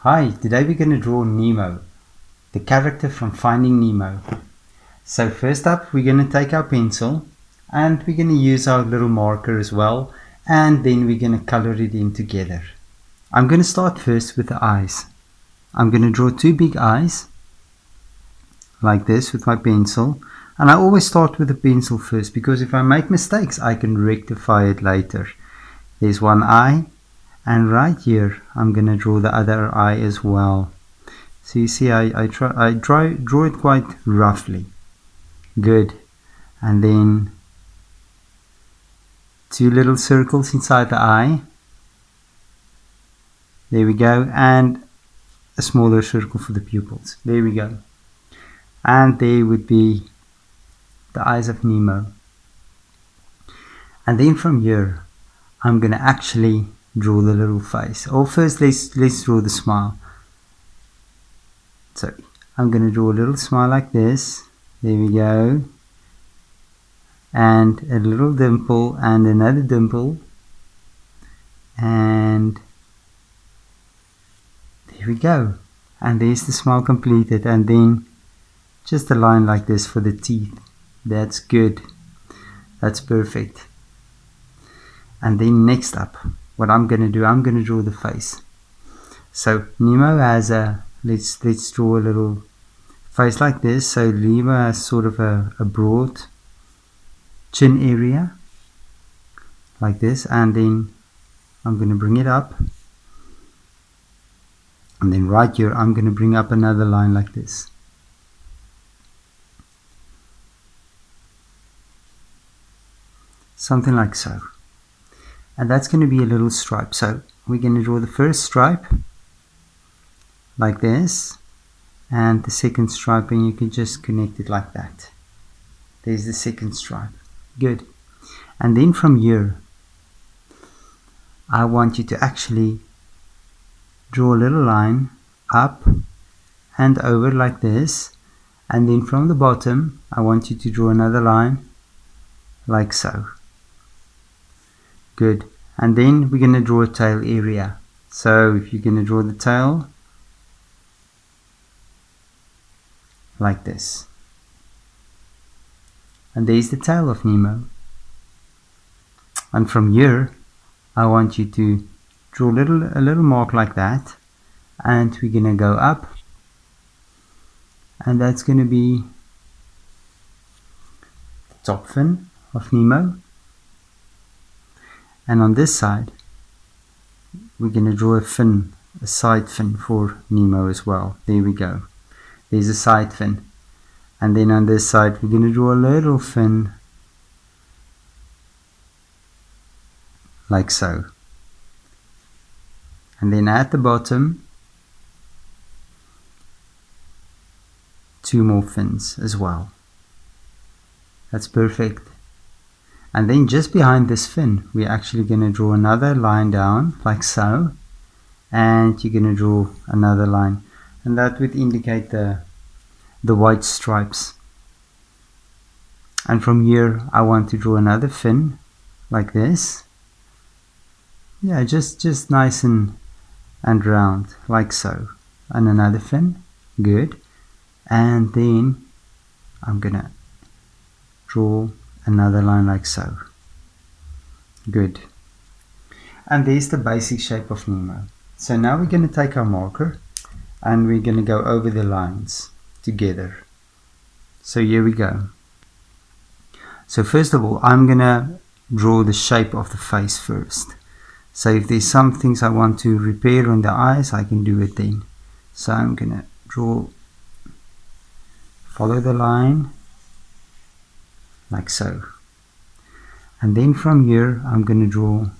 Hi, today we're going to draw Nemo, the character from Finding Nemo. So first up, we're going to take our pencil and we're going to use our little marker as well, and then we're going to color it in together. I'm going to start first with the eyes. I'm going to draw two big eyes like this with my pencil, and I always start with the pencil first because if I make mistakes I can rectify it later. There's one eye, and right here I'm going to draw the other eye as well. So you see I draw it quite roughly. Good. And then two little circles inside the eye. There we go. And a smaller circle for the pupils. There we go. And there would be the eyes of Nemo. And then from here I'm going to actually draw the little face. Or first let's draw the smile. So I'm going to draw a little smile like this. There we go. And a little dimple and another dimple. And there we go. And there's the smile completed. And then just a line like this for the teeth. That's good. That's perfect. And then next up, what I'm going to do, I'm going to draw the face. So Nemo has a, let's draw a little face like this. So Nemo has sort of a broad chin area like this, and then I'm going to bring it up, and then right here I'm going to bring up another line like this. Something like so. And that's going to be a little stripe. So we're going to draw the first stripe like this, and the second stripe, and you can just connect it like that. There's the second stripe. Good. And then from here I want you to actually draw a little line up and over like this, and then from the bottom I want you to draw another line like so. Good. And then we're going to draw a tail area. So if you're going to draw the tail like this, and there's the tail of Nemo. And from here I want you to draw a little mark like that, and we're going to go up, and that's going to be the top fin of Nemo. And on this side we're going to draw a fin, a side fin for Nemo as well. There we go. There's a side fin. And then on this side we're going to draw a little fin like so. And then at the bottom two more fins as well. That's perfect. And then just behind this fin we're actually going to draw another line down like so, and you're going to draw another line, and that would indicate the white stripes. And from here I want to draw another fin like this. Yeah, just nice and round like so, and another fin. Good. And then I'm gonna draw another line like so. Good. And there's the basic shape of Nemo. So now we're going to take our marker and we're going to go over the lines together. So here we go. So first of all I'm going to draw the shape of the face first. So if there's some things I want to repair on the eyes, I can do it then. So I'm going to draw, follow the line like so. And then from here I'm going to draw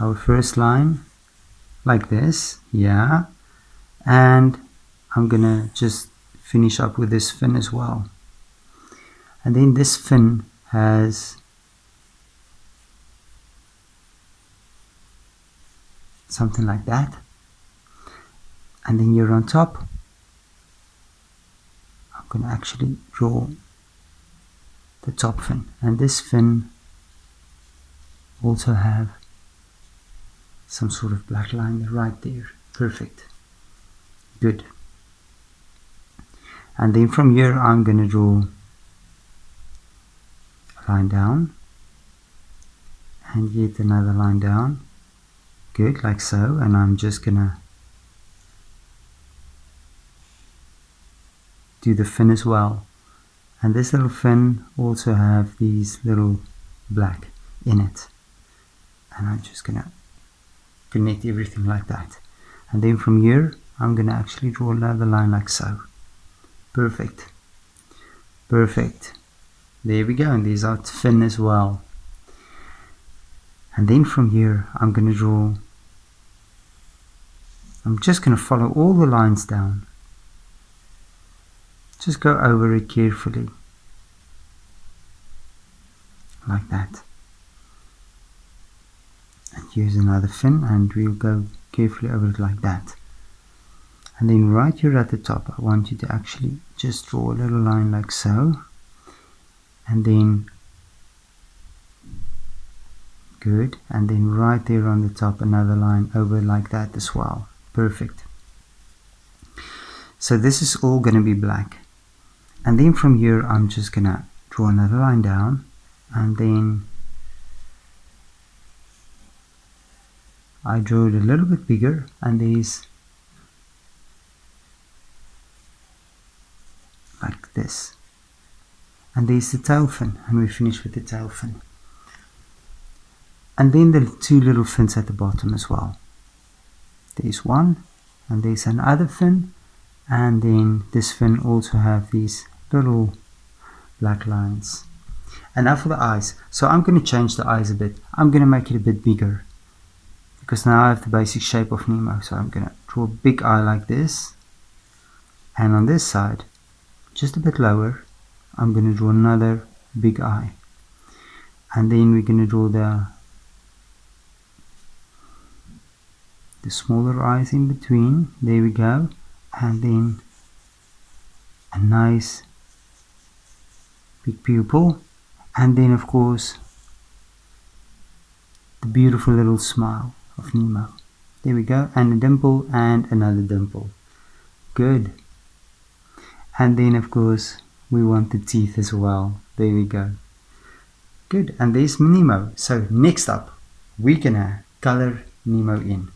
our first line like this. Yeah. And I'm going to just finish up with this fin as well. And then this fin has something like that. And then here on top I'm going to actually draw the top fin, and this fin also have some sort of black line right there. Perfect. Good. And then from here I'm going to draw a line down and yet another line down. Good, like so. And I'm just going to do the fin as well. And this little fin also have these little black in it. And I'm just going to connect everything like that. And then from here I'm going to actually draw another line like so. Perfect. Perfect. There we go. And there's our fin as well. And then from here I'm going to draw, I'm just going to follow all the lines down. Just go over it carefully. Like that. And use another fin and we'll go carefully over it like that. And then right here at the top I want you to actually just draw a little line like so. And then good, and then right there on the top another line over like that as well. Perfect. So this is all going to be black. And then from here I'm just going to draw another line down, and then I draw it a little bit bigger, and these like this. And there's the tail fin, and we finish with the tail fin. And then the two little fins at the bottom as well. There's one, and there's another fin, and then this fin also have these little black lines. And now for the eyes. So I'm going to change the eyes a bit. I'm going to make it a bit bigger, because now I have the basic shape of Nemo. So I'm going to draw a big eye like this, and on this side, just a bit lower, I'm going to draw another big eye. And then we're going to draw the smaller eyes in between. There we go. And then a nice big pupil. And then of course the beautiful little smile of Nemo. There we go. And a dimple and another dimple. Good. And then of course we want the teeth as well. There we go. Good. And there's Nemo. So next up we're gonna color Nemo in.